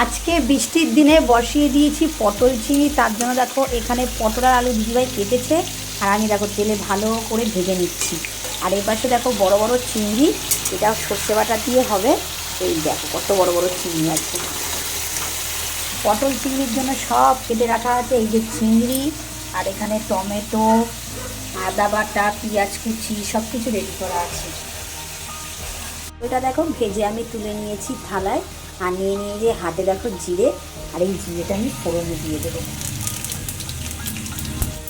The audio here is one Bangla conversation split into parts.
আজকে বৃষ্টির দিনে বসিয়ে দিয়েছি পটল চিংড়ি। তার জন্য দেখো এখানে পটল আর আলু দিদিভাই কেটেছে, আর আমি দেখো তেলে ভালো করে ভেজে নিচ্ছি। আর এই পাশে দেখো বড় বড় চিংড়ি, এটা সর্ষে বাটা দিয়ে হবে। এই দেখো কত বড় বড় চিংড়ি আছে। পটল চিংড়ির জন্য সব কেটে রাখা আছে। এই যে চিংড়ি, আর এখানে টমেটো, আদা বাটা, পেঁয়াজ কুচি সব কিছু রেডি করা আছে। ওটা দেখো ভেজে আমি তুলে নিয়েছি থালায়, আর নিয়ে যে হাতে দেখো জিরে, আর এই জিরেটা আমি ফোড়নে দিয়ে দেবো।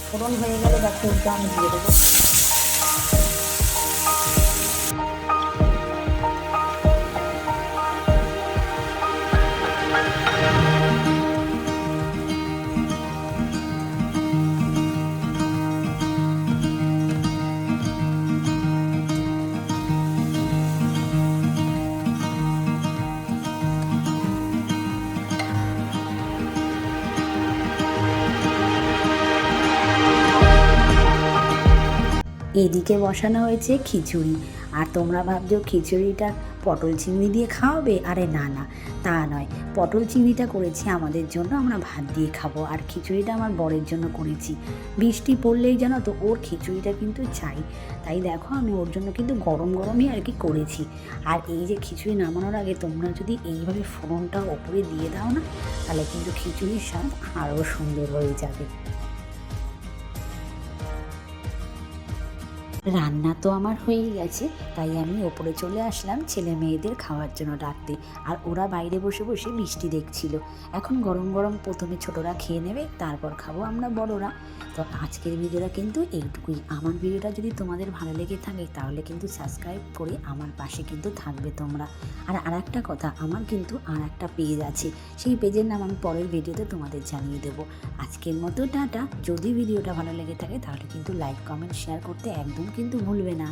ফোড়ন হয়ে গেলে দেখো ওটা আমি দিয়ে দেবো। এদিকে বসানো হয়েছে খিচুড়ি। আর তোমরা ভাবছো খিচুড়িটা পটল চিংড়ি দিয়ে খাওয়াবে? আরে না না, তা নয়। পটল চিংড়িটা করেছি আমাদের জন্য, আমরা ভাত দিয়ে খাবো। আর খিচুড়িটা আমার বরের জন্য করেছি। বৃষ্টি পড়লেই জানো তো ওর খিচুড়িটা কিন্তু চাই। তাই দেখো আমি ওর জন্য কিন্তু গরম গরমই আর কি করেছি। আর এই যে খিচুড়ি নামানোর আগে তোমরা যদি এইভাবে ফোড়নটা ওপরে দিয়ে দাও না, তাহলে কিন্তু খিচুড়ির স্বাদ আরও সুন্দর হয়ে যাবে। রান্না তো আমার হয়েই গেছে, তাই আমি ওপরে চলে আসলাম ছেলে মেয়েদের খাওয়ার জন্য ডাকতে। আর ওরা বাইরে বসে বসে বৃষ্টি দেখছিল। এখন গরম গরম প্রথমে ছোটরা খেয়ে নেবে, তারপর খাবো আমরা বড়রা। তো আজকের ভিডিওটা কিন্তু এইটুকুই। আমার ভিডিওটা যদি তোমাদের ভালো লেগে থাকে তাহলে কিন্তু সাবস্ক্রাইব করে আমার পাশে কিন্তু থাকবে তোমরা। আর একটা কথা, আমার কিন্তু আর একটা পেজ আছে, সেই পেজের নাম আমি পরের ভিডিওতে তোমাদের জানিয়ে দেবো। আজকের মতো টাটা। যদি ভিডিওটা ভালো লেগে থাকে তাহলে কিন্তু লাইক কমেন্ট শেয়ার করতে একদম কিন্তু ভুলবে না।